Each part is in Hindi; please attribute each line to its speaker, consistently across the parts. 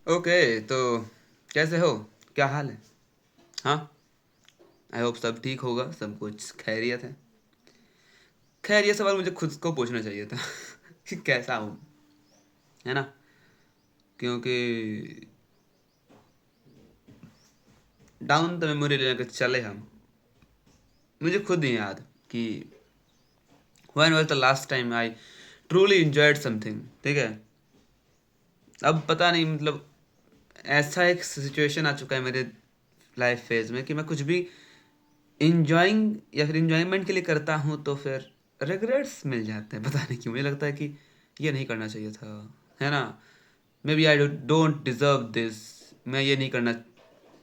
Speaker 1: ओके, तो कैसे हो? क्या हाल है? हाँ, आई होप सब ठीक होगा, सब कुछ खैरियत है। खैर, ये सवाल मुझे खुद को पूछना चाहिए था कि कैसा हूँ, है ना? क्योंकि डाउन द मेमोरी लेकर चले हम, मुझे खुद नहीं याद कि when was the last time I truly enjoyed something. ठीक है, अब पता नहीं, मतलब ऐसा एक सिचुएशन आ चुका है मेरे लाइफ फेज में कि मैं कुछ भी इंजॉइंग या फिर इंजॉयमेंट के लिए करता हूँ तो फिर रिग्रेट्स मिल जाते हैं। पता नहीं क्यों मुझे लगता है कि ये नहीं करना चाहिए था, है ना? Maybe I don't deserve this. मैं ये नहीं करना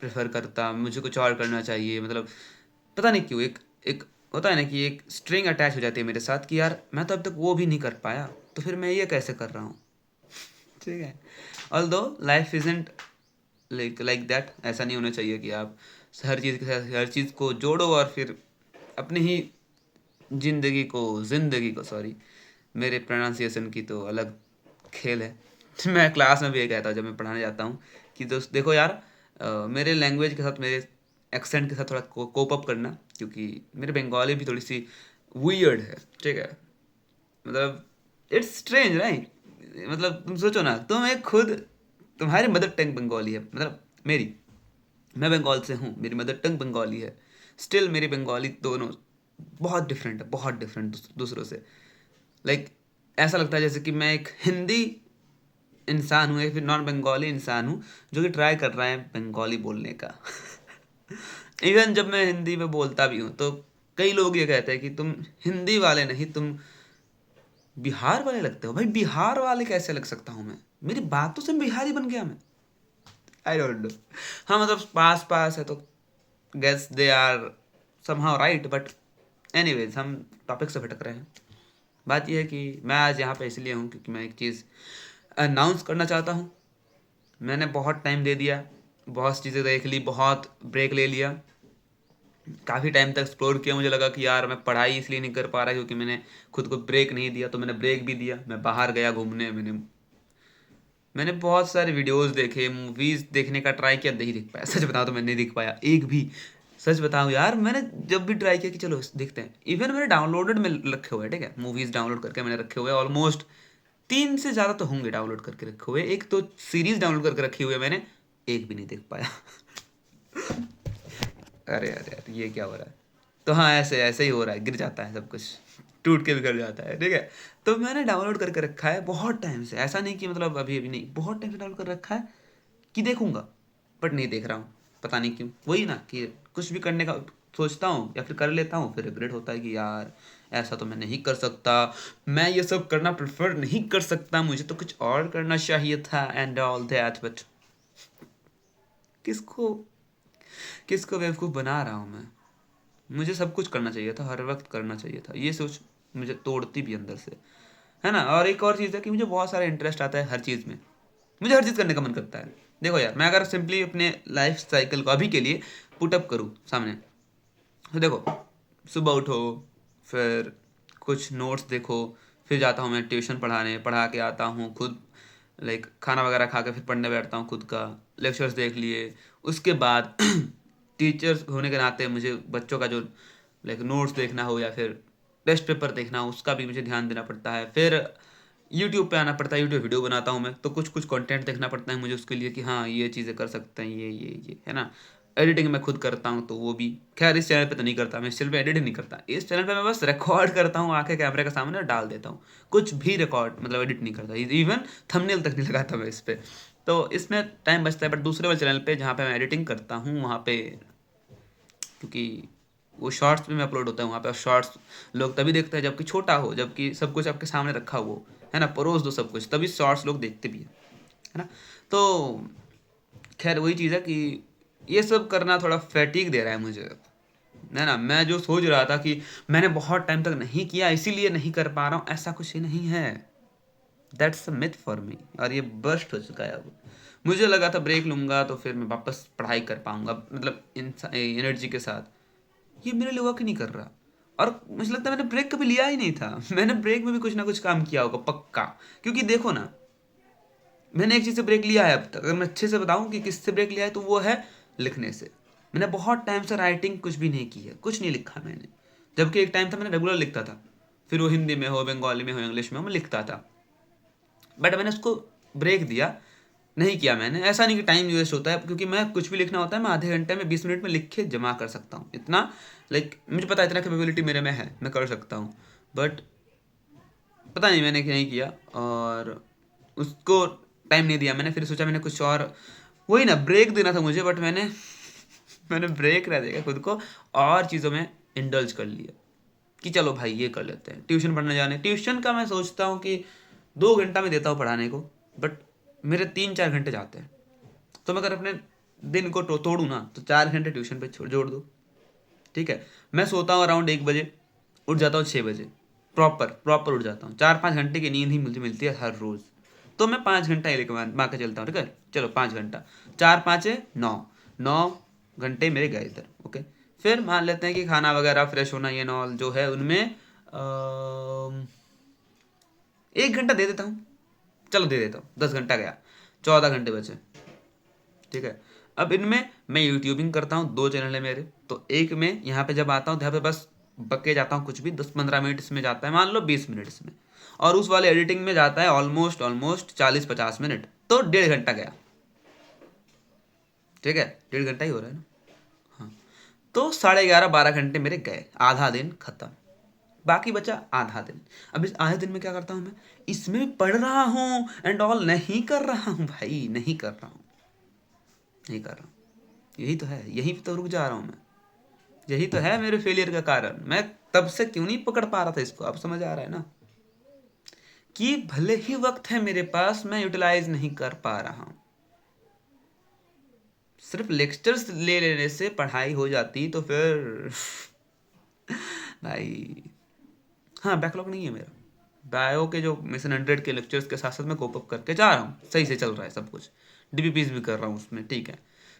Speaker 1: प्रेफर करता, मुझे कुछ और करना चाहिए। मतलब पता नहीं क्यों एक एक होता है ना कि एक स्ट्रिंग अटैच हो जाती है मेरे साथ कि यार मैं तो अब तक वो भी नहीं कर पाया, तो फिर मैं ये कैसे कर रहा हूँ? ठीक है, although life isn't like that. ऐसा नहीं होना चाहिए कि आप हर चीज़ के साथ हर चीज़ को जोड़ो और फिर अपनी ही जिंदगी को सॉरी, मेरे प्रोनाउंसिएशन की तो अलग खेल है। मैं क्लास में भी ये कहता हूँ जब मैं पढ़ाने जाता हूँ कि दोस्त देखो यार, मेरे लैंग्वेज के साथ मेरे एक्सेंट के साथ थोड़ा कोप अप करना, क्योंकि मेरे बंगाली भी थोड़ी सी वियर्ड है। ठीक है, मतलब इट्स स्ट्रेंज राइट। मतलब तुम सोचो ना, तुम एक खुद, तुम्हारी मदर टंग बंगाली है, मतलब मेरी, मैं बंगाल से हूँ, मेरी मदर टंग बंगाली है। स्टिल मेरी बंगाली दोनों बहुत डिफरेंट है, बहुत डिफरेंट दूसरों से। लाइक ऐसा लगता है जैसे कि मैं एक हिंदी इंसान हूँ या फिर नॉन बंगाली इंसान हूँ जो कि ट्राई कर रहा है बंगाली बोलने का। इवन जब मैं हिंदी में बोलता भी हूँ तो कई लोग ये कहते हैं कि तुम हिंदी वाले नहीं, तुम बिहार वाले लगते हो। भाई बिहार वाले कैसे लग सकता हूँ मैं? मेरी बातों से बिहारी बन गया मैं? I don't know. हाँ, मतलब पास पास है तो guess they are somehow right, but anyways हम टॉपिक से भटक रहे हैं। बात यह है कि मैं आज यहाँ पे इसलिए हूँ क्योंकि मैं एक चीज़ अनाउंस करना चाहता हूँ। मैंने बहुत टाइम दे दिया, बहुत चीज़ें देख ली, बहुत ब्रेक ले लिया, काफ़ी टाइम तक एक्सप्लोर किया। मुझे लगा कि यार मैं पढ़ाई इसलिए नहीं कर पा रहा क्योंकि मैंने खुद को ब्रेक नहीं दिया, तो मैंने ब्रेक भी दिया। मैं बाहर गया घूमने, मैंने मैंने बहुत सारे वीडियोस देखे, मूवीज़ देखने का ट्राई किया, नहीं देख पाया। सच बताऊँ तो मैं नहीं देख पाया एक भी। सच बताऊँ यार, मैंने जब भी ट्राई किया कि चलो देखते हैं, इवन मैंने डाउनलोडेड में रखे हुए हैं। ठीक है, मूवीज़ डाउनलोड करके मैंने रखे हुए ऑलमोस्ट 3 से ज़्यादा तो होंगे डाउनलोड करके रखे हुए। एक तो सीरीज़ डाउनलोड करके रखी हुई है मैंने, एक भी नहीं देख पाया। अरे यार यार, ये क्या हो रहा है? तो हाँ, ऐसे ऐसे ही हो रहा है, गिर जाता है सब कुछ, टूट के बिखर जाता है। ठीक है, तो मैंने डाउनलोड करके रखा है बहुत टाइम से। ऐसा नहीं कि मतलब अभी अभी नहीं, बहुत टाइम से डाउनलोड कर रखा है कि देखूंगा, बट नहीं देख रहा हूँ। पता नहीं क्यों। वही ना कि कुछ भी करने का सोचता हूँ या फिर कर लेता हूँ, फिर रिग्रेट होता है कि यार ऐसा तो मैं नहीं कर सकता, मैं ये सब करना प्रेफर नहीं कर सकता, मुझे तो कुछ और करना चाहिए था एंड ऑल दैट। बट किसको किसको बेवकूफ़ बना रहा हूँ मैं? मुझे सब कुछ करना चाहिए था, हर वक्त करना चाहिए था। ये सोच मुझे तोड़ती भी अंदर से, है ना? और एक और चीज़ है कि मुझे बहुत सारा इंटरेस्ट आता है हर चीज़ में, मुझे हर चीज़ करने का मन करता है। देखो यार, मैं अगर सिंपली अपने लाइफ साइकिल को अभी के लिए पुटअप करूँ सामने, तो देखो, सुबह उठो, फिर कुछ नोट्स देखो, फिर जाता हूँ मैं ट्यूशन पढ़ाने, पढ़ा के आता हूँ खुद, लाइक खाना वगैरह खा के फिर पढ़ने बैठता हूँ खुद का, लेक्चर्स देख लिए। उसके बाद टीचर्स होने के नाते मुझे बच्चों का जो लाइक नोट्स देखना हो या फिर टेस्ट पेपर देखना हो, उसका भी मुझे ध्यान देना पड़ता है। फिर यूट्यूब पे आना पड़ता है, यूट्यूब वीडियो बनाता हूँ मैं, तो कुछ कुछ कंटेंट देखना पड़ता है मुझे उसके लिए कि हाँ ये चीज़ें कर सकते हैं, ये है ना? एडिटिंग मैं खुद करता हूँ, तो वो भी खैर इस चैनल पे तो नहीं करता। मैं इस चैनल पे एडिट नहीं करता, इस चैनल पे मैं बस रिकॉर्ड करता हूँ आके कैमरे के सामने और डाल देता हूँ। कुछ भी रिकॉर्ड मतलब एडिट नहीं करता, इवन थंबनेल तक नहीं लगाता मैं इस पे। तो इसमें टाइम बचता है। बट दूसरे वाले चैनल पे जहाँ पे मैं एडिटिंग करता हूँ वहाँ पे, क्योंकि वो शॉर्ट्स भी में अपलोड होता है वहाँ पे, और शॉर्ट्स लोग तभी देखते हैं जबकि छोटा हो, जबकि सब कुछ आपके सामने रखा हो, है ना? परोस दो सब कुछ, तभी शॉर्ट्स लोग देखते भी हैं, है ना? तो खैर वही चीज़ है कि ये सब करना थोड़ा फैटीग दे रहा है मुझे, है ना? मैं जो सोच रहा था कि मैंने बहुत टाइम तक नहीं किया इसीलिए नहीं कर पा रहा हूँ, ऐसा कुछ ही नहीं है। That's a myth for me, और ये बर्स्ट हो चुका है अब। मुझे लगा था ब्रेक लूंगा तो फिर मैं वापस पढ़ाई कर पाऊंगा, मतलब एनर्जी के साथ। ये मेरे लिए वर्क ही नहीं कर रहा। और मुझे लगता है मैंने ब्रेक कभी लिया ही नहीं था। मैंने ब्रेक में भी कुछ ना कुछ काम किया होगा पक्का, क्योंकि देखो ना, मैंने एक चीज़ से ब्रेक लिया है अब तक, अगर मैं अच्छे से बताऊं कि किससे ब्रेक लिया है तो वो है लिखने से। मैंने बहुत टाइम से राइटिंग कुछ भी नहीं की है, कुछ नहीं लिखा मैंने, जबकि एक टाइम था मैंने रेगुलर लिखता था, फिर वो हिंदी में हो, बंगाली में हो, इंग्लिश में हो, मैं लिखता था। बट मैंने उसको ब्रेक दिया, नहीं किया मैंने। ऐसा नहीं कि टाइम वेस्ट होता है, क्योंकि मैं कुछ भी लिखना होता है मैं आधे घंटे में 20 मिनट में लिख के जमा कर सकता हूँ, इतना लाइक मुझे पता है, इतना कैपेबिलिटी मेरे में है, मैं कर सकता हूँ। बट पता नहीं मैंने नहीं किया, और उसको टाइम नहीं दिया मैंने। फिर सोचा मैंने कुछ और, वही ना ब्रेक देना था मुझे, बट मैंने मैंने ब्रेक रह देगा खुद को और चीज़ों में इंडल्ज कर लिया कि चलो भाई ये कर लेते हैं। ट्यूशन पढ़ने जाने, ट्यूशन का मैं सोचता हूँ कि 2 घंटा मैं देता हूँ पढ़ाने को, बट मेरे 3-4 घंटे जाते हैं। तो मैं अगर अपने दिन को तोड़ूँ ना तो 4 घंटे ट्यूशन पे जोड़ दो, ठीक है। मैं सोता हूँ अराउंड 1 बजे, उठ जाता हूँ 6 बजे, प्रॉपर प्रॉपर उठ जाता हूँ। 4-5 घंटे की नींद ही मुझे मिलती है हर रोज़। तो मैं 5 घंटा ही लेके मान के चलता हूँ, ठीक है। चलो 5 घंटा, 4-5 9 9 घंटे मेरे गए इधर, ओके। फिर मान लेते हैं कि खाना वगैरह फ्रेश होना ये नॉल जो है उनमें 1 घंटा दे देता हूँ, चलो दे देता हूँ, 10 घंटा गया, 14 घंटे बचे, ठीक है। अब इनमें मैं यूट्यूबिंग करता हूँ, 2 चैनल है मेरे, तो एक में यहाँ पे जब आता हूँ तो यहाँ पे बस बके जाता हूँ, कुछ भी 10-15 मिनट इसमें जाता है, मान लो 20 मिनट इसमें, और उस वाले एडिटिंग में जाता है ऑलमोस्ट ऑलमोस्ट 40-50 मिनट, तो 1.5 घंटा गया, ठीक है। 1.5 घंटा ही हो रहा है ना, हाँ। तो 11:30-12 घंटे मेरे गए, आधा दिन खत्म, बाकी बचा आधा दिन। अब इस आधे दिन में क्या करता हूँ मैं, इसमें पढ़ रहा हूँ एंड ऑल, नहीं कर रहा हूँ भाई, नहीं कर रहा हूँ, नहीं कर रहा हूँ। यही तो है, यहीं पे तो रुक जा रहा हूँ मैं, यही तो है मेरे फेलियर का कारण। मैं तब से क्यों नहीं पकड़ पा रहा था इसको, अब समझ आ रहा है ना, कि भले ही वक्त है मेरे पास, मैं यूटिलाइज नहीं कर पा रहा हूँ। सिर्फ लेक्चर्स ले लेने से पढ़ाई हो जाती तो फिर भाई, हाँ बैकलॉग नहीं है मेरा, बायो के जो मिशन 100 के लेक्चर्स के साथ साथ मैं कोप अप करके जा रहा हूँ, सही से चल रहा है सब कुछ, डीबीपीज भी कर रहा हूँ उसमें, ठीक है।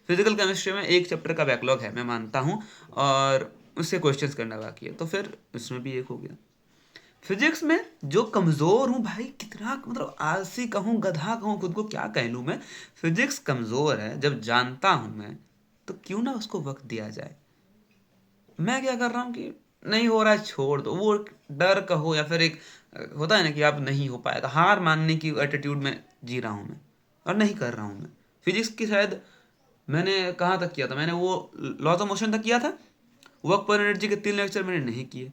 Speaker 1: फिजिकल केमिस्ट्री में एक चैप्टर का बैकलॉग है, मैं मानता हूँ, और उससे क्वेश्चंस करना बाकी है, तो फिर इसमें भी एक हो गया। फिजिक्स में जो कमज़ोर हूँ भाई, कितना मतलब आलसी कहूँ, गधा कहूँ, खुद को क्या कह लूँ मैं, फिजिक्स कमज़ोर है जब जानता हूँ मैं, तो क्यों ना उसको वक्त दिया जाए। मैं क्या कर रहा हूँ कि नहीं हो रहा है छोड़ दो, वो डर कहो या फिर एक होता है ना कि आप नहीं हो पाएगा, हार मानने की एटीट्यूड में जी रहा हूँ मैं, और नहीं कर रहा हूँ मैं। फिजिक्स की शायद मैंने कहाँ तक किया था, मैंने वो लॉज ऑफ मोशन तक किया था, वर्क पर एनर्जी के 3 लेक्चर मैंने नहीं किए,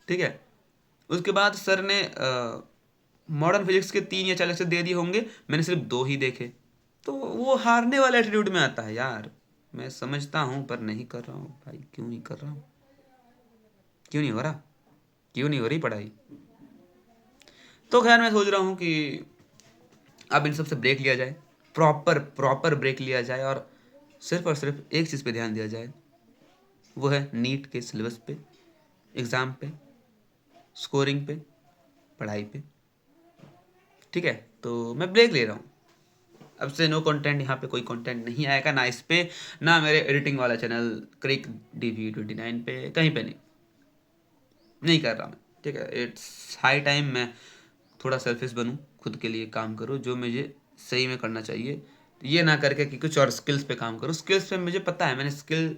Speaker 1: ठीक है। उसके बाद सर ने मॉडर्न फिजिक्स के 3 या 4 लेक्चर दे दिए होंगे, मैंने सिर्फ 2 ही देखे। तो वो हारने वाले एटीट्यूड में आता है यार। मैं समझता हूँ पर नहीं कर रहा हूँ भाई, क्यों नहीं कर रहा हूँ, क्यों नहीं हो रहा, क्यों नहीं हो रही पढ़ाई। तो खैर मैं सोच रहा हूँ कि अब इन सब से ब्रेक लिया जाए, प्रॉपर प्रॉपर ब्रेक लिया जाए, और सिर्फ एक चीज़ पे ध्यान दिया जाए, वो है नीट के सिलेबस पे, एग्ज़ाम पे, स्कोरिंग पे, पढ़ाई पे, ठीक है। तो मैं ब्रेक ले रहा हूँ, अब से नो कंटेंट, यहाँ पे कोई कंटेंट नहीं आएगा, ना इस पे, ना मेरे एडिटिंग वाला चैनल क्रिक DV29 पे, कहीं पे नहीं, नहीं कर रहा मैं, ठीक है। इट्स हाई टाइम मैं थोड़ा सेल्फिश बनूँ, खुद के लिए काम करूँ जो मुझे सही में करना चाहिए, ये ना करके कि कुछ और स्किल्स पे काम करूँ। स्किल्स पे मुझे पता है, मैंने स्किल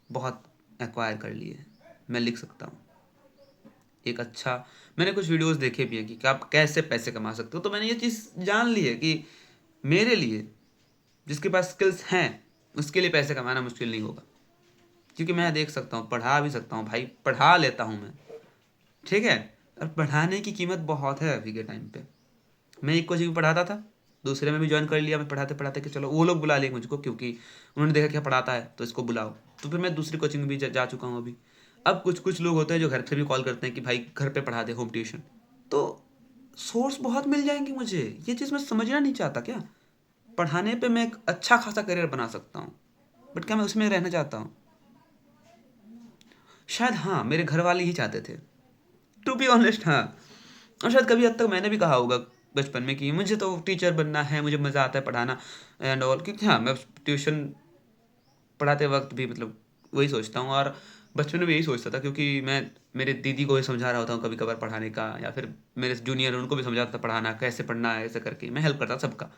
Speaker 1: बहुत एक्वायर कर ली है, मैं लिख सकता हूँ एक अच्छा, मैंने कुछ वीडियोस देखे भी हैं कि आप कैसे पैसे कमा सकते हो, तो मैंने ये चीज़ जान ली है कि मेरे लिए जिसके पास स्किल्स हैं उसके लिए पैसे कमाना मुश्किल नहीं होगा, क्योंकि मैं देख सकता हूँ, पढ़ा भी सकता हूँ भाई, पढ़ा लेता हूँ मैं, ठीक है। और पढ़ाने की कीमत बहुत है अभी के टाइम पे। मैं एक कोचिंग में पढ़ाता था, दूसरे में भी ज्वाइन कर लिया मैं पढ़ाते पढ़ाते, कि चलो वो लोग बुला लिए मुझको, क्योंकि उन्होंने देखा क्या पढ़ाता है तो इसको बुलाओ, तो फिर मैं दूसरी कोचिंग में भी जा चुका हूँ अभी। अब कुछ कुछ लोग होते हैं जो घर से भी कॉल करते हैं कि भाई घर पे पढ़ा दे, होम ट्यूशन, तो सोर्स बहुत मिल जाएंगे मुझे। ये चीज़ मैं समझना नहीं चाहता क्या, पढ़ाने पे मैं एक अच्छा खासा करियर बना सकता हूँ, बट क्या मैं उसमें रहना चाहता हूँ? शायद हाँ, मेरे घर वाले ही चाहते थे, टू बी ऑनेस्ट, हाँ। और शायद कभी हद तक मैंने भी कहा होगा बचपन में कि मुझे तो टीचर बनना है, मुझे मज़ा आता है पढ़ाना एंड ऑल, क्योंकि हाँ मैं ट्यूशन पढ़ाते वक्त भी मतलब वही सोचता हूँ, और बचपन में भी यही सोचता था, क्योंकि मैं मेरे दीदी को भी समझा रहा होता हूँ कभी कभार पढ़ाने का, या फिर मेरे जूनियर उनको भी समझाता था पढ़ाना कैसे, पढ़ना है ऐसे करके मैं हेल्प करता था सबका,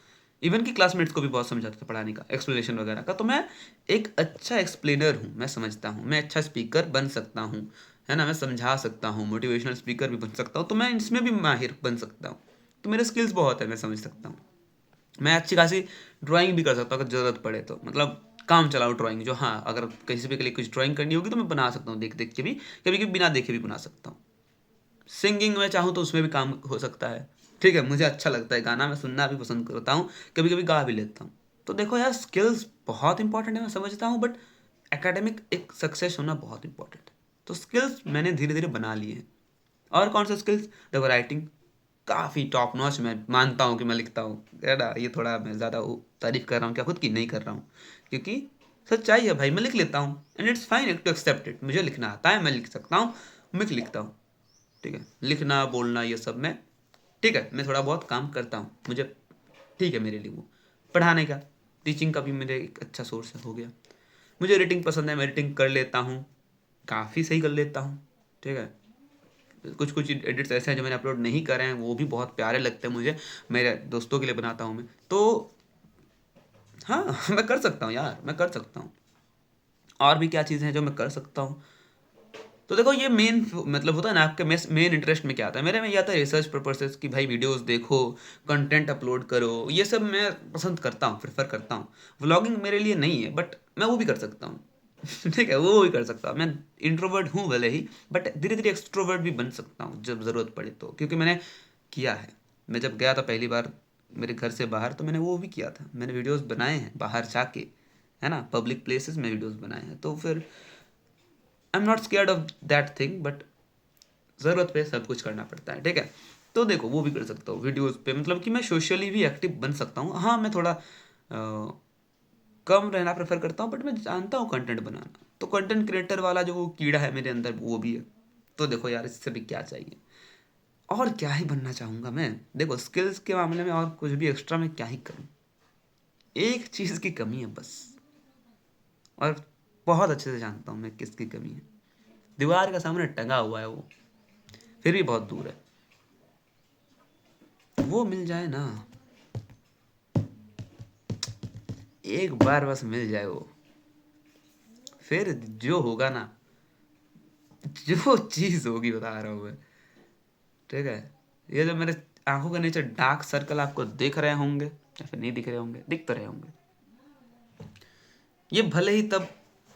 Speaker 1: इवन कि क्लासमेट्स को भी बहुत समझाता था पढ़ाने का, एक्सप्लेनेशन वगैरह का। तो मैं एक अच्छा एक्सप्लेनर हूँ, मैं समझता हूँ, मैं अच्छा स्पीकर बन सकता हूँ, है ना, मैं समझा सकता हूँ, मोटिवेशनल स्पीकर भी बन सकता हूँ, तो मैं इसमें भी माहिर बन सकता हूँ। तो मेरे स्किल्स बहुत है, मैं समझ सकता हूँ। मैं अच्छी खासी ड्राइंग भी कर सकता हूँ अगर ज़रूरत पड़े तो, मतलब काम चलाओ ड्राइंग, जो हाँ अगर किसी भी के लिए कुछ ड्राइंग करनी होगी तो मैं बना सकता हूँ देख देख के भी, कभी कभी बिना देखे भी बना सकता हूँ। सिंगिंग में चाहूँ तो उसमें भी काम हो सकता है, ठीक है, मुझे अच्छा लगता है गाना, मैं सुनना भी पसंद करता हूँ, कभी कभी गा भी लेता हूँ। तो देखो यार, स्किल्स बहुत इंपॉर्टेंट है, मैं समझता हूँ, बट एकेडमिक एक सक्सेस होना बहुत इंपॉर्टेंट है। तो स्किल्स मैंने धीरे धीरे बना लिए हैं। और कौन सा स्किल्स? देखो राइटिंग काफ़ी टॉप नॉच, मैं मानता हूँ कि मैं लिखता हूँ, है ना, ये थोड़ा मैं ज़्यादा तारीफ कर रहा हूँ क्या खुद की? नहीं कर रहा हूँ, क्योंकि सच्चाई है भाई, मैं लिख लेता हूँ and it's fine to accept it. मुझे लिखना आता है, मैं लिख सकता हूँ, मैं लिखता हूँ, ठीक है, लिखना बोलना ये सब मैं, ठीक है, मैं थोड़ा बहुत काम करता हूँ, मुझे ठीक है मेरे लिए वो। पढ़ाने का, टीचिंग का भी मेरे एक अच्छा सोर्स हो गया। मुझे एडिटिंग पसंद है, मैं एडिटिंग कर लेता हूँ, काफ़ी सही कर लेता हूँ, ठीक है। कुछ कुछ एडिट्स ऐसे हैं जो मैंने अपलोड नहीं करे हैं, वो भी बहुत प्यारे लगते हैं मुझे, मेरे दोस्तों के लिए बनाता हूँ मैं तो। हाँ मैं कर सकता हूँ यार, मैं कर सकता हूँ। और भी क्या चीज़ें हैं जो मैं कर सकता हूँ? तो देखो ये मेन मतलब होता है ना, आपके मेन इंटरेस्ट में क्या आता है? मेरे में ये आता है रिसर्च पर्पसेस की, भाई वीडियोस देखो, कंटेंट अपलोड करो, ये सब मैं पसंद करता हूँ, प्रेफर करता हूँ। व्लॉगिंग मेरे लिए नहीं है, बट मैं वो भी कर सकता हूँ ठीक है, वो भी कर सकता हूँ। मैं इंट्रोवर्ट हूँ भले ही, बट धीरे धीरे एक्सट्रोवर्ट भी बन सकता हूँ जब ज़रूरत पड़े तो, क्योंकि मैंने किया है। मैं जब गया था पहली बार मेरे घर से बाहर, तो मैंने वो भी किया था, मैंने वीडियोस बनाए हैं बाहर जाके, है ना, पब्लिक प्लेसेस में वीडियोस बनाए हैं। तो फिर I am not scared of that thing, but ज़रूरत पे सब कुछ करना पड़ता है, ठीक है। तो देखो वो भी कर सकता हूँ वीडियोस पे, मतलब कि मैं सोशली भी एक्टिव बन सकता हूँ। हाँ मैं थोड़ा कम रहना प्रेफर करता हूँ, बट मैं जानता हूँ कंटेंट बनाना। तो कंटेंट क्रिएटर वाला जो वो कीड़ा है मेरे अंदर, वो भी है। तो देखो यार, इससे भी क्या चाहिए? और क्या ही बनना चाहूँगा मैं? देखो स्किल्स के मामले में और कुछ भी एक्स्ट्रा मैं क्या ही करूँ, एक चीज़ की कमी है बस, और बहुत अच्छे से जानता हूँ मैं किसकी कमी है। दीवार के सामने टंगा हुआ है वो, फिर भी बहुत दूर है, वो मिल जाए ना, एक बार बस मिल जाए वो, फिर जो होगा ना, जो चीज़ होगी बता रहा हूँ मैं, ठीक है। ये जो मेरे आंखों के नीचे डार्क सर्कल आपको दिख रहे होंगे या फिर नहीं दिख रहे होंगे, दिख तो रहे होंगे, ये भले ही तब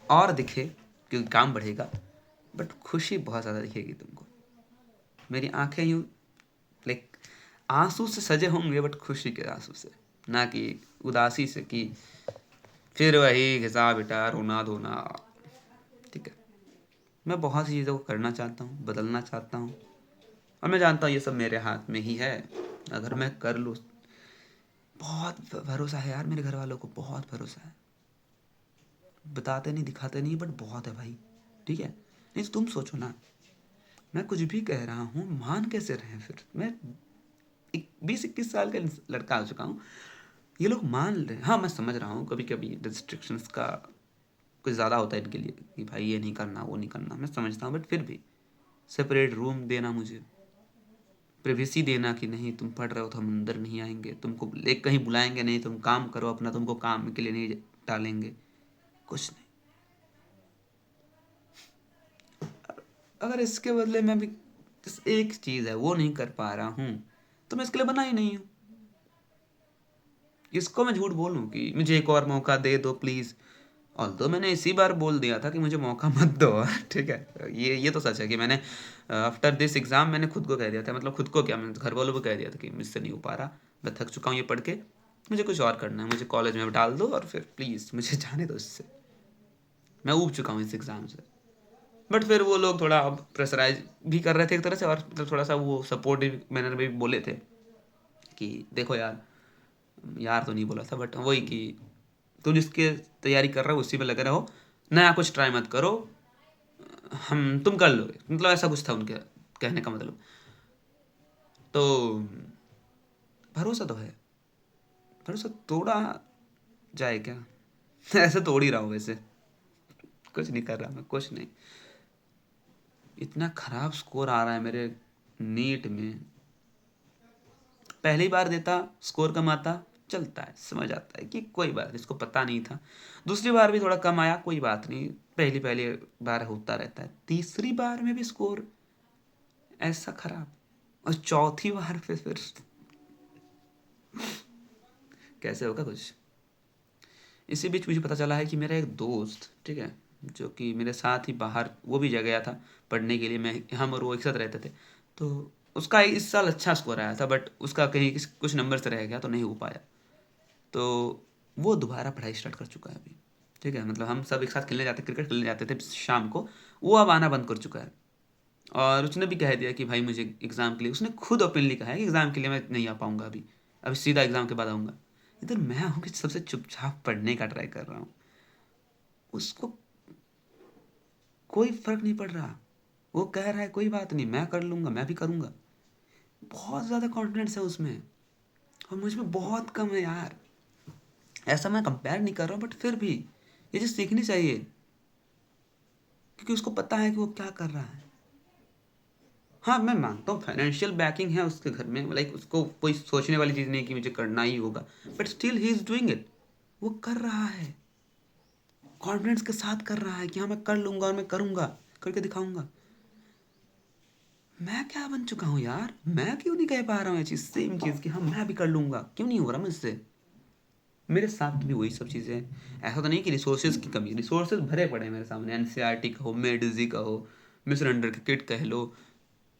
Speaker 1: और दिखे क्योंकि काम बढ़ेगा, बट खुशी बहुत ज़्यादा दिखेगी तुमको। मेरी आंखें यूँ लाइक आंसू से सजे होंगे, बट खुशी के आंसू से, ना कि उदासी से, कि फिर वही घिसा बेटा रोना धोना, ठीक है। मैं बहुत सी चीज़ों को करना चाहता हूँ, बदलना चाहता हूँ, और मैं जानता हूँ ये सब मेरे हाथ में ही है, अगर मैं कर लूँ। बहुत भरोसा है यार मेरे घर वालों को, बहुत भरोसा है, बताते नहीं दिखाते नहीं, बट बहुत है भाई, ठीक है। नहीं तो तुम सोचो ना, मैं कुछ भी कह रहा हूँ, मान कैसे रहे? फिर मैं 20-21 साल का लड़का हो चुका हूँ, ये लोग मान रहे हैं। हाँ मैं समझ रहा हूँ कभी कभी रिस्ट्रिक्शंस का कुछ ज़्यादा होता है इनके लिए, कि भाई ये नहीं करना वो नहीं करना, मैं समझता हूँ, बट फिर भी सेपरेट रूम देना मुझे, प्रिवेसी देना कि नहीं तुम पढ़ रहे हो तो हम अंदर नहीं आएंगे, तुमको एक कहीं बुलाएंगे नहीं, तुम काम करो अपना, तुमको काम के लिए नहीं डालेंगे, कुछ नहीं। अगर इसके बदले मैं भी एक चीज़ है वो नहीं कर पा रहा हूँ, तो मैं इसके लिए बना ही नहीं हूँ। इसको मैं झूठ बोलूँ कि मुझे एक और मौका दे दो प्लीज़, और तो मैंने इसी बार बोल दिया था कि मुझे मौका मत दो ठीक है, ये तो सच है कि मैंने आफ्टर दिस एग्ज़ाम मैंने खुद को कह दिया था, मतलब खुद को क्या, मैं घर वालों को कह दिया था कि मुझसे नहीं हो पा रहा, मैं थक चुका हूँ ये पढ़ के, मुझे कुछ और करना है, मुझे कॉलेज में डाल दो और फिर प्लीज़ मुझे जाने दो इससे, मैं ऊब चुका हूँ इस एग्ज़ाम से। बट फिर वो लोग थोड़ा अब प्रेशराइज भी कर रहे थे एक तरह से, और मतलब थोड़ा सा वो सपोर्टिव मैनर में भी बोले थे कि देखो यार, यार तो नहीं बोला था, बट वही कि तुम जिसके तैयारी कर रहे हो उसी में लगे रहो, नया कुछ ट्राई मत करो, हम तुम कर लोगे, मतलब ऐसा कुछ था उनके कहने का मतलब। तो भरोसा तो है, भरोसा तोड़ा जाए क्या? ऐसे तोड़ ही रहा हूँ वैसे, कुछ नहीं कर रहा मैं, कुछ नहीं। इतना खराब स्कोर आ रहा है मेरे नीट में, पहली बार देता स्कोर कम आता, चलता है, समझ आता है कि कोई बात नहीं, इसको पता नहीं था। दूसरी बार भी थोड़ा कम आया, कोई बात नहीं, पहली पहली बार होता रहता है। तीसरी बार में भी स्कोर ऐसा खराब, और चौथी बार पे फिर कैसे होगा कुछ। इसी बीच मुझे पता चला है कि मेरा एक दोस्त, ठीक है, जो कि मेरे साथ ही बाहर वो भी जा गया था पढ़ने के लिए, मैं हम और वो एक साथ रहते थे, तो उसका इस साल अच्छा स्कोर आया था, बट उसका कहीं कुछ नंबर से रह गया तो नहीं हो पाया। तो वो दोबारा पढ़ाई स्टार्ट कर चुका है अभी, ठीक है, मतलब हम सब एक साथ खेलने जाते, क्रिकेट खेलने जाते थे शाम को, वो अब आना बंद कर चुका है। और उसने भी कह दिया कि भाई मुझे एग्ज़ाम के लिए, उसने खुद ओपनली कहा है कि एग्ज़ाम के लिए मैं नहीं आ पाऊँगा अभी, अभी सीधा एग्ज़ाम के बाद आऊँगा। इधर मैं हूँ कि सबसे चुपचाप पढ़ने का ट्राई कर रहा हूँ, उसको कोई फ़र्क नहीं पड़ रहा। वो कह रहा है कोई बात नहीं, मैं कर लूँगा, मैं भी करूँगा। बहुत ज़्यादा कॉन्फिडेंस है उसमें, और मुझ में बहुत कम है यार। ऐसा मैं कंपेयर नहीं कर रहा हूँ, बट फिर भी ये चीज़ सीखनी चाहिए, क्योंकि उसको पता है कि वो क्या कर रहा है। हाँ, मैं मानता हूँ फाइनेंशियल बैकिंग है उसके घर में, लाइक उसको कोई सोचने वाली चीज़ नहीं कि मुझे करना ही होगा, but still he is doing it. वो कर रहा है, कॉन्फिडेंस के साथ कर रहा है कि हाँ मैं कर लूँगा और मैं करूँगा, करके दिखाऊँगा। मैं क्या बन चुका हूँ यार, मैं क्यों नहीं कह पा रहा हूँ ये चीज़, सेम चीज़ कि हाँ मैं भी कर लूँगा, क्यों नहीं हो रहा मुझसे। मेरे साथ भी वही सब चीज़ें हैं। ऐसा तो नहीं कि रिसोर्सेज की कमी, रिसोर्सेज भरे पड़े हैं मेरे सामने, एनसीईआरटी का हो, मेडिजी का हो, मिस रंडर की किट कह लो,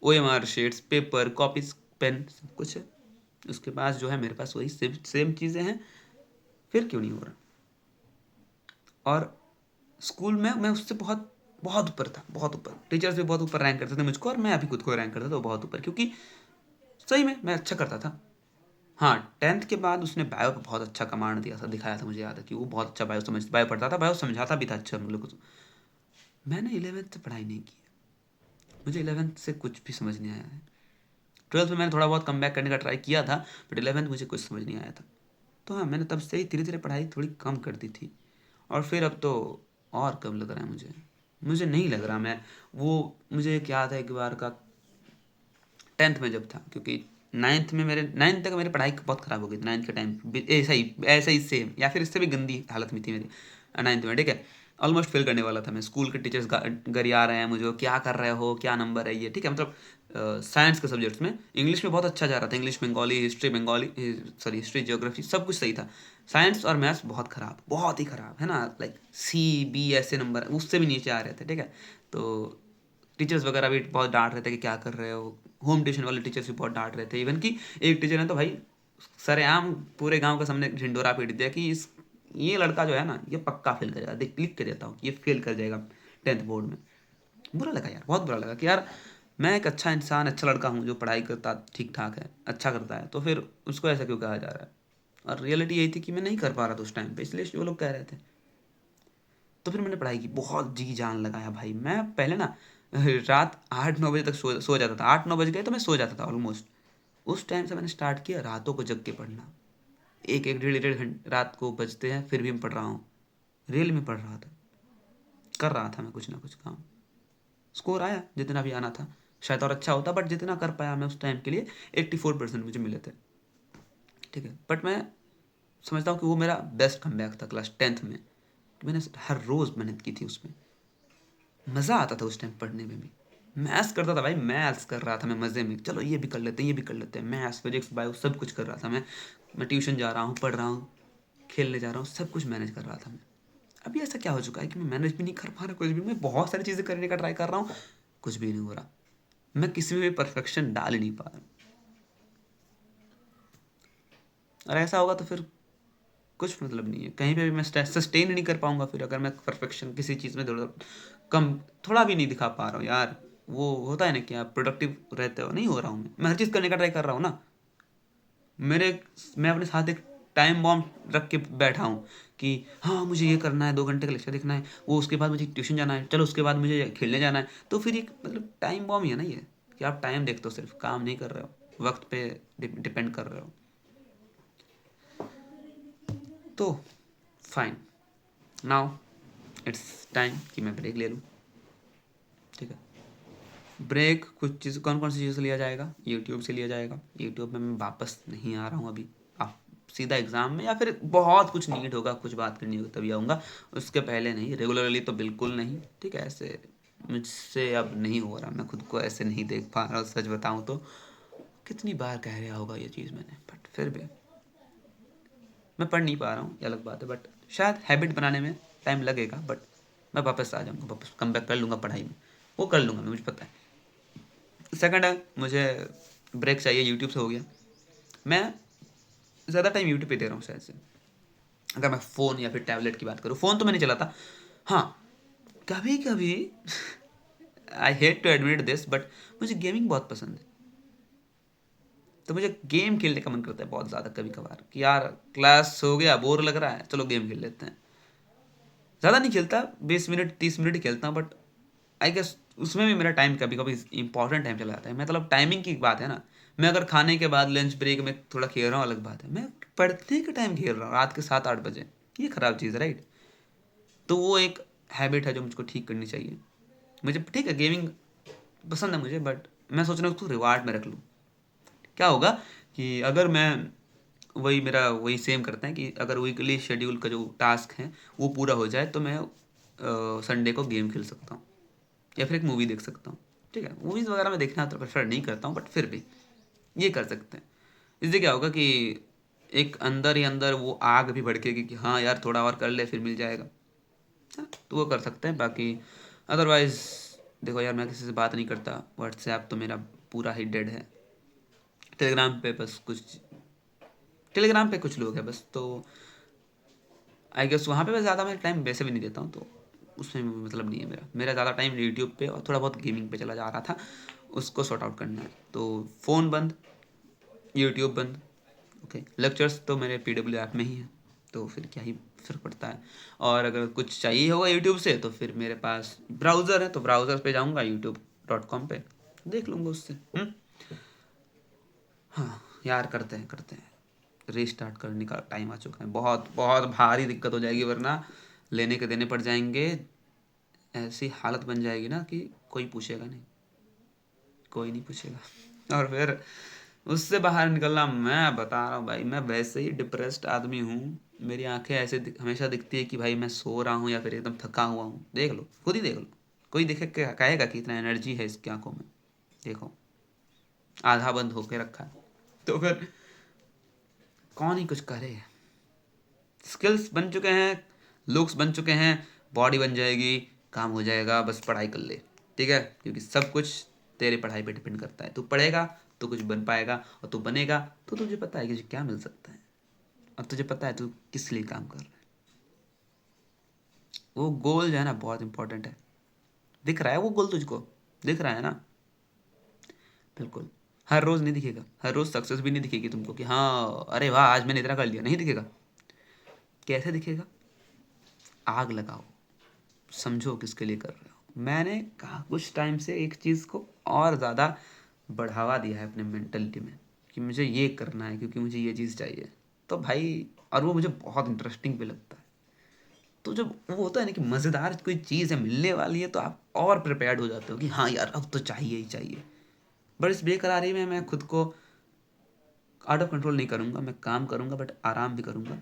Speaker 1: OMR sheets, paper, copies, pen, सब कुछ है। उसके पास जो है मेरे पास वही सेम चीज़ें हैं, फिर क्यों नहीं हो रहा। और स्कूल में मैं उससे बहुत बहुत ऊपर था, बहुत ऊपर। टीचर्स भी बहुत ऊपर रैंक करते थे मुझको, और मैं अभी खुद को रैंक करता था बहुत ऊपर, क्योंकि सही में मैं अच्छा करता था। हाँ, 10th के बाद उसने बायो पे बहुत अच्छा कमांड दिया था, दिखाया था, मुझे याद है कि वो बहुत अच्छा बायो पढ़ता था, बायो समझाता भी था अच्छा हम लोग को। मैंने 11th से पढ़ाई नहीं की है, मुझे 11th से कुछ भी समझ नहीं आया है। 12th में मैंने थोड़ा बहुत कम बैक करने का ट्राई किया था, बट 11th मुझे कुछ समझ नहीं आया था। तो हाँ, मैंने तब से ही धीरे धीरे पढ़ाई थोड़ी कम कर दी थी, और फिर अब तो और कम लग रहा है मुझे। मुझे नहीं लग रहा, मैं वो, मुझे एक याद है एक बार का, 10th में जब था, क्योंकि 9th में मेरे 9th तक मेरी पढ़ाई बहुत ख़राब हो गई थी। 9th के टाइम ऐसा ही सेम, या फिर इससे भी गंदी हालत में थी मेरी 9th में, ठीक है। ऑलमोस्ट फेल करने वाला था मैं, स्कूल के टीचर्स गरिया रहे हैं मुझे, क्या कर रहे हो, क्या नंबर है ये, ठीक है, मतलब साइंस के सब्जेक्ट्स में। इंग्लिश में बहुत अच्छा जा रहा था, English, Bengali, history, sorry history, geography, सब कुछ सही था। साइंस और मैथ्स बहुत ख़राब, बहुत ही ख़राब है ना, लाइक C B ऐसे नंबर उससे भी नीचे आ रहे थे, ठीक है। तो टीचर्स वगैरह भी बहुत डांट रहे थे कि क्या कर रहे हो, होम ट्यूशन वाले टीचर्स भी बहुत डांट रहे थे। इवन कि एक टीचर ने तो भाई सरेआम पूरे गांव के सामने ढिंडोरा पीट दिया कि इस ये लड़का जो है ना, ये पक्का फेल करेगा, देख लिख के देता हूँ कि ये फेल कर जाएगा 10th बोर्ड में। बुरा लगा यार, बहुत बुरा लगा कि यार मैं एक अच्छा इंसान, अच्छा लड़का हूँ जो पढ़ाई करता ठीक ठाक है, अच्छा करता है, तो फिर उसको ऐसा क्यों कहा जा रहा है। और रियलिटी यही थी कि मैं नहीं कर पा रहा था उस टाइम पे, इसलिए वो लोग कह रहे थे। तो फिर मैंने पढ़ाई की, बहुत जी जान लगाया भाई। मैं पहले ना रात 8-9 बजे तक सो जाता था, 8-9 बज गए तो मैं सो जाता था ऑलमोस्ट। उस टाइम से मैंने स्टार्ट किया रातों को जग के पढ़ना, एक एक डेढ़ डेढ़ घंटे रात को बजते हैं फिर भी मैं पढ़ रहा हूँ, रियल में पढ़ रहा था, कर रहा था मैं कुछ ना कुछ काम। स्कोर आया जितना भी आना था, शायद और अच्छा होता, बट जितना कर पाया मैं उस टाइम के लिए, 84% मुझे मिले थे, ठीक है। बट मैं समझता हूँ कि वो मेरा बेस्ट कमबैक था क्लास 10th में, कि मैंने हर रोज़ मेहनत की थी उसमें, मज़ा आता था उस टाइम पढ़ने में भी। मैथ्स करता था भाई, मैथ्स कर रहा था मैं मज़े में, चलो ये भी कर लेते हैं, ये भी कर लेते हैं, मैथ्स, फिजिक्स, बायो सब कुछ कर रहा था मैं ट्यूशन जा रहा हूँ, पढ़ रहा हूँ, खेलने जा रहा हूँ, सब कुछ मैनेज कर रहा था मैं। अभी ऐसा क्या हो चुका है कि मैं मैनेज भी नहीं कर पा रहा कुछ भी, मैं बहुत सारी चीज़ें करने का ट्राई कर रहा हूँ, कुछ भी नहीं हो रहा, मैं किसी में भी परफेक्शन डाल ही नहीं पा रहा। और ऐसा होगा तो फिर कुछ मतलब नहीं है, कहीं पे भी मैं सस्टेन नहीं कर पाऊंगा फिर, अगर मैं परफेक्शन किसी चीज़ में थोड़ा कम, थोड़ा भी नहीं दिखा पा रहा हूँ यार। वो होता है ना कि आप प्रोडक्टिव रहते हो, नहीं हो रहा हूँ मैं हर चीज़ करने का ट्राई कर रहा हूँ ना। मेरे मैं अपने साथ एक टाइम बॉम्ब रख के बैठा हूँ कि हाँ मुझे ये करना है, 2 घंटे का लेक्चर देखना है, वो उसके बाद मुझे ट्यूशन जाना है, चलो उसके बाद मुझे खेलने जाना है। तो फिर एक मतलब टाइम बॉम्ब ही है ना ये, कि आप टाइम देखते हो, सिर्फ काम नहीं कर रहे हो, वक्त पे डिपेंड कर रहे हो। तो फाइन, नाउ इट्स टाइम कि मैं ब्रेक ले लूँ, ठीक है। ब्रेक कुछ कौन कौन सी चीज़ से लिया जाएगा, यूट्यूब से लिया जाएगा। यूट्यूब में मैं वापस नहीं आ रहा हूँ अभी, आप सीधा एग्ज़ाम में, या फिर बहुत कुछ नीड होगा, कुछ बात करनी होगी तभी आऊँगा, उसके पहले नहीं, रेगुलरली तो बिल्कुल नहीं, ठीक है। ऐसे मुझसे अब नहीं हो रहा, मैं खुद को ऐसे नहीं देख पा रहा हूँ, सच बताऊँ तो। कितनी बार कह रहा होगा ये चीज़ मैंने, बट फिर भी मैं पढ़ नहीं पा रहा हूँ, ये अलग बात है, बट शायद हैबिट बनाने में टाइम लगेगा, बट मैं वापस आ जाऊँगा, वापस कम बैक कर लूँगा पढ़ाई में, वो कर लूँगा मैं, मुझे पता है। सेकंड है, मुझे ब्रेक चाहिए, यूट्यूब से हो गया, मैं ज़्यादा टाइम यूट्यूब पे दे रहा हूँ शायद से। अगर मैं फ़ोन या फिर टैबलेट की बात करूँ, फ़ोन तो मैं नहीं चलाता, हाँ कभी कभी I hate to admit this, but मुझे गेमिंग बहुत पसंद है, तो मुझे गेम खेलने का मन करता है बहुत ज़्यादा कभी कभार, कि यार क्लास हो गया, बोर लग रहा है, चलो गेम खेल लेते हैं। ज़्यादा नहीं खेलता, 20 मिनट 30 मिनट ही खेलता हूँ, बट आई गेस उसमें भी मेरा टाइम कभी कभी इंपॉर्टेंट टाइम चला जाता है। मतलब टाइमिंग की बात है ना, मैं अगर खाने के बाद लंच ब्रेक में थोड़ा खेल रहा हूँ अलग बात है, मैं पढ़ने के टाइम खेल रहा हूँ रात के 7-8 बजे, ये ख़राब चीज़ है, राइट। तो वो एक हैबिट है जो मुझको ठीक करनी चाहिए। मुझे ठीक है, गेमिंग पसंद है मुझे, बट मैं सोच रहा हूँ उसको रिवार्ड में रख लूँ। क्या होगा कि अगर मैं वही मेरा वही सेम करते हैं कि अगर वीकली शेड्यूल का जो टास्क है वो पूरा हो जाए, तो मैं संडे को गेम खेल सकता हूँ या फिर एक मूवी देख सकता हूँ, ठीक है। मूवीज़ वगैरह मैं देखना तो प्रेफर नहीं करता हूँ, बट फिर भी ये कर सकते हैं। इससे क्या होगा कि एक अंदर ही अंदर वो आग भी भड़केगी कि हाँ यार थोड़ा और कर ले, फिर मिल जाएगा, हाँ, तो वो कर सकते हैं। बाकी अदरवाइज़ देखो यार, मैं किसी से बात नहीं करता, व्हाट्सएप तो मेरा पूरा ही डेड है। टेलीग्राम पे कुछ लोग हैं बस, तो आई गेस वहाँ पे मैं ज़्यादा मैं टाइम वैसे भी नहीं देता हूँ, तो उसमें मतलब नहीं है मेरा। मेरा ज़्यादा टाइम यूट्यूब पे और थोड़ा बहुत गेमिंग पे चला जा रहा था, उसको सॉर्ट आउट करना है। तो फ़ोन बंद, यूट्यूब बंद, ओके। लेक्चर्स तो मेरे पीडब्ल्यू ऐप में ही है, तो फिर क्या ही फ़र्क पड़ता है। और अगर कुछ चाहिए होगा यूट्यूब से, तो फिर मेरे पास ब्राउज़र है, तो ब्राउज़र पे जाऊँगा youtube.com पे, देख लूँगा उससे। हाँ यार, करते हैं रीस्टार्ट करने का टाइम आ चुका है। बहुत बहुत भारी दिक्कत हो जाएगी, वरना लेने के देने पड़ जाएंगे, ऐसी हालत बन जाएगी ना कि कोई पूछेगा नहीं, कोई नहीं पूछेगा। और फिर उससे बाहर निकलना, मैं बता रहा हूँ भाई, मैं वैसे ही डिप्रेस्ड आदमी हूँ, मेरी आंखें ऐसे हमेशा दिखती है कि भाई मैं सो रहा हूँ या फिर एकदम थका हुआ हूँ। देख लो, खुद ही देख लो, कोई देखे कहेगा कि इतना एनर्जी है इसकी आंखों में, देखो आधा बंद होके रखा है। तो फिर कौन ही कुछ करे। स्किल्स बन चुके हैं, लुक्स बन चुके हैं, बॉडी बन जाएगी, काम हो जाएगा, बस पढ़ाई कर ले, ठीक है। क्योंकि सब कुछ तेरे पढ़ाई पे डिपेंड करता है। तू पढ़ेगा तो कुछ बन पाएगा, और तू बनेगा तो तुझे पता है कि तुझे क्या मिल सकता है, और तुझे पता है तू किस लिए काम कर रहा है। वो गोल जो है ना, बहुत इंपॉर्टेंट है। दिख रहा है वो गोल तुझको, दिख रहा है ना, बिल्कुल। हर रोज़ नहीं दिखेगा, हर रोज़ सक्सेस भी नहीं दिखेगी तुमको कि हाँ अरे वाह आज मैंने इतना कर लिया, नहीं दिखेगा। कैसे दिखेगा? आग लगाओ, समझो किसके लिए कर रहे हो। मैंने कहा कुछ टाइम से एक चीज़ को और ज़्यादा बढ़ावा दिया है अपने मेंटलिटी में, कि मुझे ये करना है क्योंकि मुझे ये चीज़ चाहिए, तो भाई, और वो मुझे बहुत इंटरेस्टिंग भी लगता है। तो जब वो होता है ना कि मज़ेदार कोई चीज़ है मिलने वाली है, तो आप और प्रिपेयर्ड हो जाते हो कि हाँ यार अब तो चाहिए ही चाहिए। बट इस बेकरारी में मैं खुद को आउट ऑफ कंट्रोल नहीं करूँगा, मैं काम करूँगा, बट आराम भी करूँगा।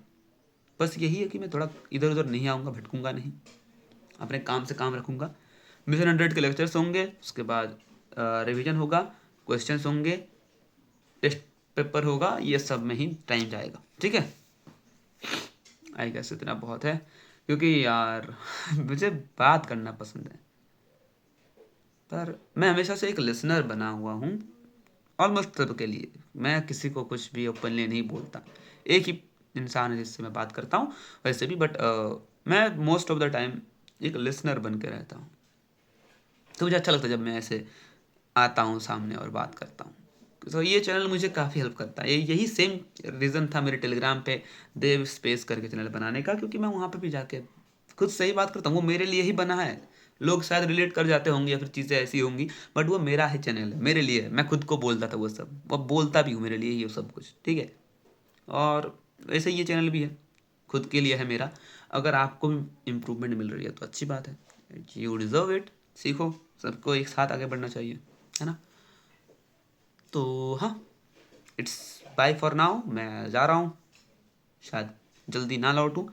Speaker 1: बस यही है कि मैं थोड़ा इधर उधर नहीं आऊँगा, भटकूँगा नहीं, अपने काम से काम रखूँगा। मिशन 100 के लेक्चर्स होंगे, उसके बाद रिवीजन होगा, क्वेश्चंस होंगे, टेस्ट पेपर होगा, ये सब में ही टाइम जाएगा, ठीक है। आई गेस इतना बहुत है, क्योंकि यार मुझे बात करना पसंद है, पर मैं हमेशा से एक लिसनर बना हुआ हूँ, ऑलमोस्ट सबके लिए। मैं किसी को कुछ भी ओपनली नहीं बोलता, एक ही इंसान है जिससे मैं बात करता हूँ वैसे भी, बट मैं मोस्ट ऑफ द टाइम एक लिसनर बन के रहता हूँ। तो मुझे अच्छा लगता है जब मैं ऐसे आता हूँ सामने और बात करता हूँ। तो ये चैनल मुझे काफ़ी हेल्प करता है। यही सेम रीज़न था मेरे टेलीग्राम पे देव स्पेस करके चैनल बनाने का, क्योंकि मैं वहाँ पे भी जाके खुद से ही बात करता हूँ। वो मेरे लिए ही बना है, लोग शायद रिलेट कर जाते होंगे या फिर चीज़ें ऐसी होंगी, बट वो मेरा ही चैनल है, मेरे लिए है। मैं खुद को बोलता था वो सब, वो बोलता भी हूँ मेरे लिए ये सब कुछ, ठीक है। और वैसे ये चैनल भी है, खुद के लिए है मेरा। अगर आपको भी इम्प्रूवमेंट मिल रही है तो अच्छी बात है, यू डिज़र्व इट। सीखो, सबको एक साथ आगे बढ़ना चाहिए, है ना। तो हाँ, इट्स बाय फॉर नाउ, मैं जा रहा हूँ। शायद जल्दी ना लौटूँ।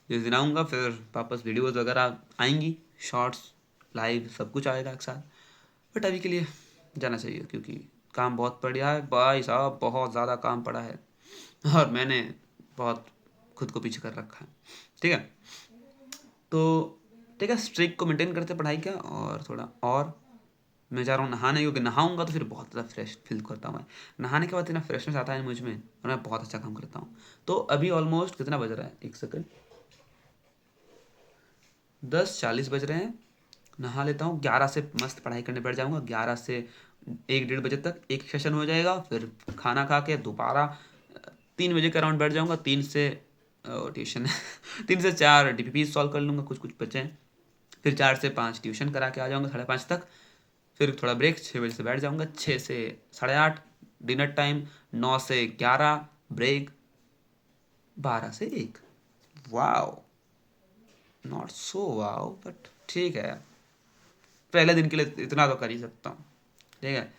Speaker 1: जिस दिन आऊँगा फिर वापस वीडियोज़ वगैरह आएंगी, शॉर्ट्स, लाइव सब कुछ आएगा एक साथ। बट अभी के लिए जाना चाहिए क्योंकि काम बहुत बढ़िया है भाई साहब, बहुत ज़्यादा काम पड़ा है और मैंने बहुत खुद को पीछे कर रखा है। ठीक है, तो ठीक है, स्ट्रिक को मेंटेन करते पढ़ाई का, और थोड़ा और मैं जा रहा हूँ नहाने, क्योंकि नहाऊंगा तो फिर बहुत ज़्यादा फ्रेश फील करता हूँ मैं। नहाने के बाद इतना फ्रेशनेस आता है मुझ में और मैं बहुत अच्छा काम करता हूँ। तो अभी ऑलमोस्ट कितना बज रहा है, एक सेकंड, 10:40 बज रहे हैं। नहा लेता हूँ, 11 से मस्त पढ़ाई करने बैठ जाऊँगा। 11 से 1-1:30 बजे तक एक सेशन हो जाएगा, फिर खाना खा के दोबारा 3 बजे के अराउंड बैठ जाऊँगा। 3 से ट्यूशन 3 से 4 डीपीपी सॉल्व कर लूँगा, कुछ कुछ बचे हैं। फिर 4 से 5 ट्यूशन करा के आ जाऊँगा 5:30 तक। फिर थोड़ा ब्रेक, 6 बजे से बैठ जाऊँगा, 6 से 8:30 डिनर टाइम, 9 से 11 ब्रेक, 12 से 1। Wow, not so wow but ठीक है, पहले दिन के लिए इतना तो कर ही सकता हूँ। ठीक है,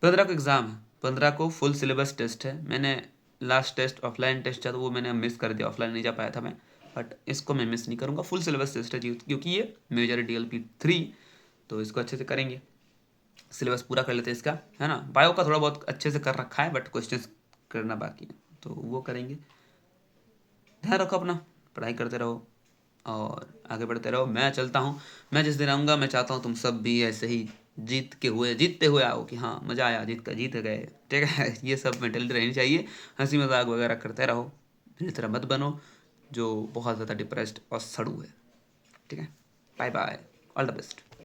Speaker 1: 15 को एग्ज़ाम है, 15 को फुल सिलेबस टेस्ट है। मैंने लास्ट टेस्ट ऑफलाइन टेस्ट था तो वो मैंने मिस कर दिया, ऑफलाइन नहीं जा पाया था मैं, बट इसको मैं मिस नहीं करूँगा। फुल सिलेबस टेस्ट है क्योंकि ये मेजर DLP 3, तो इसको अच्छे से करेंगे। सिलेबस पूरा कर लेते हैं इसका, है ना। बायो का थोड़ा बहुत अच्छे से कर रखा है बट क्वेश्चंस करना बाकी है, तो वो करेंगे। ध्यान रखो अपना, पढ़ाई करते रहो और आगे बढ़ते रहो। मैं चलता हूँ, मैं जिस दिन आऊँगा मैं चाहता हूँ तुम सब भी ऐसे ही जीतते हुए आओ कि हाँ मज़ा आया, जीत गए। ठीक है ये सब मेंटेलिटी रहनी चाहिए। हंसी मजाक वगैरह करते रहो, मेरी तरह मत बनो जो बहुत ज़्यादा डिप्रेस्ड और सड़ू है। ठीक है, bye bye, all the best.